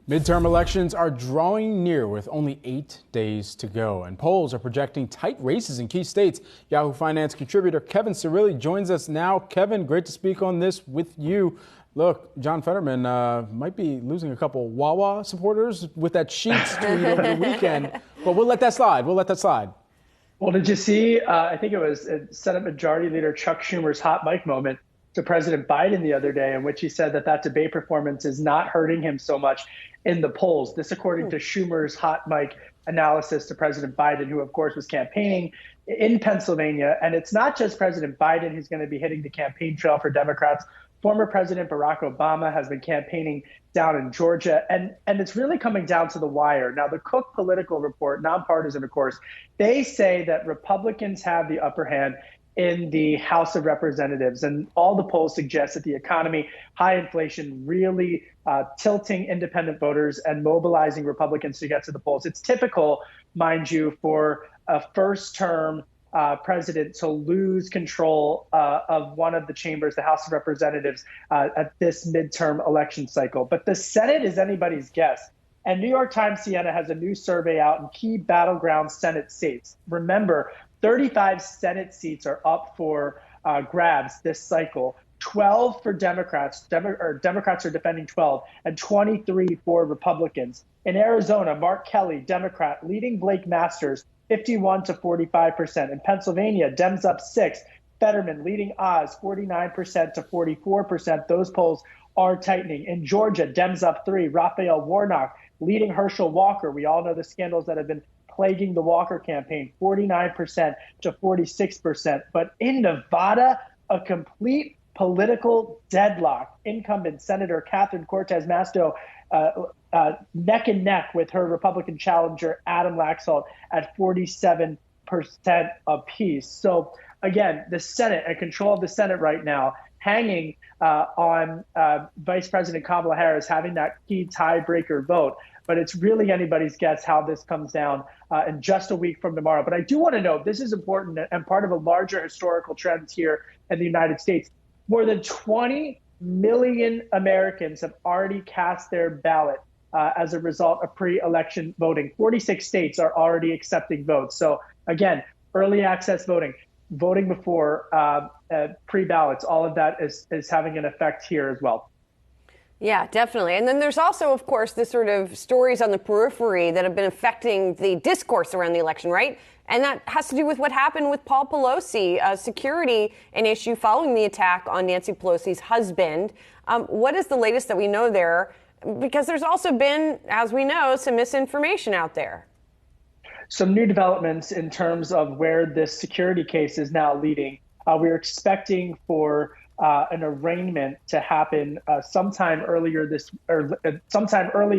Midterm elections are drawing near with only 8 days to go, and polls are projecting tight races in key states. Yahoo Finance contributor Kevin Cirilli joins us now. Kevin, great to speak on this with you. Look, John Fetterman might be losing a couple Wawa supporters with that Sheets tweet over the weekend, but we'll let that slide. Well, did you see, I think it was Senate Majority Leader Chuck Schumer's hot mic moment to President Biden the other day, in which he said that debate performance is not hurting him so much in the polls. This, according to Schumer's hot mic analysis to President Biden, who, of course, was campaigning in Pennsylvania. And it's not just President Biden who's going to be hitting the campaign trail for Democrats. Former President Barack Obama has been campaigning down in Georgia, and it's really coming down to the wire. Now, the Cook Political Report, nonpartisan, of course, they say that Republicans have the upper hand in the House of Representatives, and all the polls suggest that the economy, high inflation, really tilting independent voters and mobilizing Republicans to get to the polls. It's typical, mind you, for a first-term president to lose control of one of the chambers, the House of Representatives, at this midterm election cycle. But the Senate is anybody's guess. And New York Times Siena has a new survey out in key battleground Senate seats. Remember, 35 Senate seats are up for grabs this cycle. 12 for Democrats. Democrats are defending 12, and 23 for Republicans. In Arizona, Mark Kelly, Democrat, leading Blake Masters, 51 to 45%. In Pennsylvania, Dems up 6. Fetterman leading Oz, 49% to 44%. Those polls are tightening. In Georgia, Dems up 3. Raphael Warnock leading Herschel Walker. We all know the scandals that have been plaguing the Walker campaign, 49% to 46%. But in Nevada, a complete political deadlock. Incumbent Senator Catherine Cortez Masto neck and neck with her Republican challenger, Adam Laxalt, at 47% apiece. So again, the Senate and control of the Senate right now hanging on Vice President Kamala Harris having that key tiebreaker vote. But it's really anybody's guess how this comes down in just a week from tomorrow. But I do want to note, this is important and part of a larger historical trend here in the United States. More than 20 million Americans have already cast their ballot as a result of pre-election voting. 46 states are already accepting votes. So again, early access voting before pre-ballots, all of that is having an effect here as well. Yeah, definitely. And then there's also, of course, the sort of stories on the periphery that have been affecting the discourse around the election, right? And that has to do with what happened with Paul Pelosi, security, an issue following the attack on Nancy Pelosi's husband. What is the latest that we know there? Because there's also been, as we know, some misinformation out there. Some new developments in terms of where this security case is now leading. We're expecting for an arraignment to happen sometime early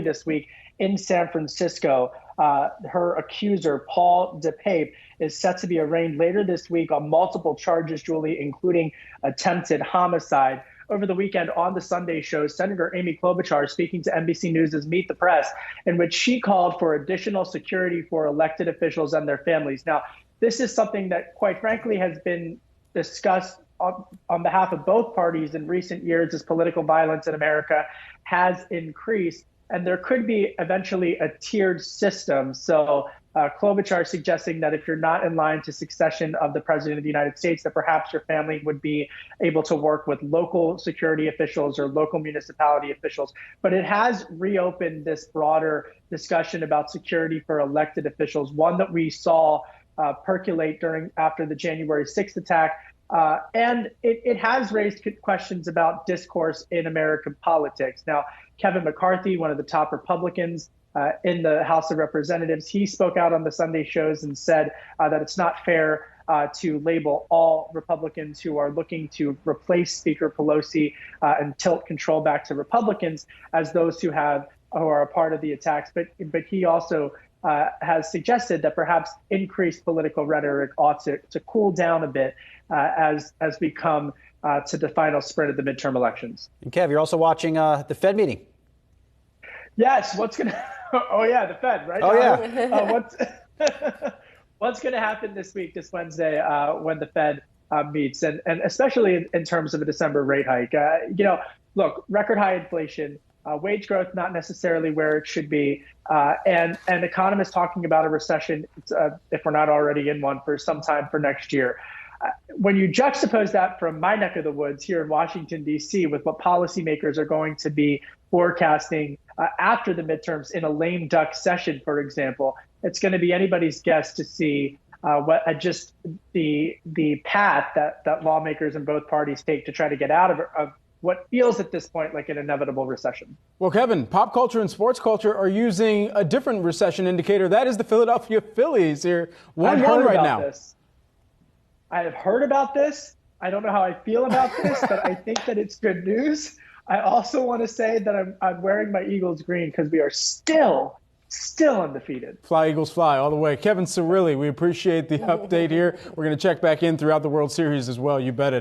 this week in San Francisco. Her accuser, Paul DePape, is set to be arraigned later this week on multiple charges, Julie, including attempted homicide. Over the weekend on the Sunday show, Senator Amy Klobuchar speaking to NBC News' Meet the Press, in which she called for additional security for elected officials and their families. Now, this is something that, quite frankly, has been discussed on behalf of both parties in recent years as political violence in America has increased. And there could be eventually a tiered system. So Klobuchar suggesting that if you're not in line to succession of the president of the United States, that perhaps your family would be able to work with local security officials or local municipality officials. But it has reopened this broader discussion about security for elected officials, one that we saw percolate after the January 6th attack. And it has raised questions about discourse in American politics. Now, Kevin McCarthy, one of the top Republicans in the House of Representatives, he spoke out on the Sunday shows and said that it's not fair to label all Republicans who are looking to replace Speaker Pelosi and tilt control back to Republicans as those who are a part of the attacks. But he also has suggested that perhaps increased political rhetoric ought to cool down a bit as we come to the final sprint of the midterm elections. And Kev, you're also watching the Fed meeting. Yes. Oh yeah, the Fed, right? Oh yeah. What's going to happen this Wednesday, when the Fed meets, and especially in terms of a December rate hike? Look, record high inflation. wage growth not necessarily where it should be, and economists talking about a recession, if we're not already in one, for some time for next year. When you juxtapose that from my neck of the woods here in Washington, D.C., with what policymakers are going to be forecasting after the midterms in a lame duck session, for example, it's going to be anybody's guess to see just the path that lawmakers in both parties take to try to get out of what feels at this point like an inevitable recession. Well, Kevin, pop culture and sports culture are using a different recession indicator. That is the Philadelphia Phillies here, 1-1 right now. I have heard about this. I don't know how I feel about this, but I think that it's good news. I also want to say that I'm wearing my Eagles green because we are still undefeated. Fly, Eagles, fly all the way. Kevin Cirilli, we appreciate the update here. We're going to check back in throughout the World Series as well. You bet it.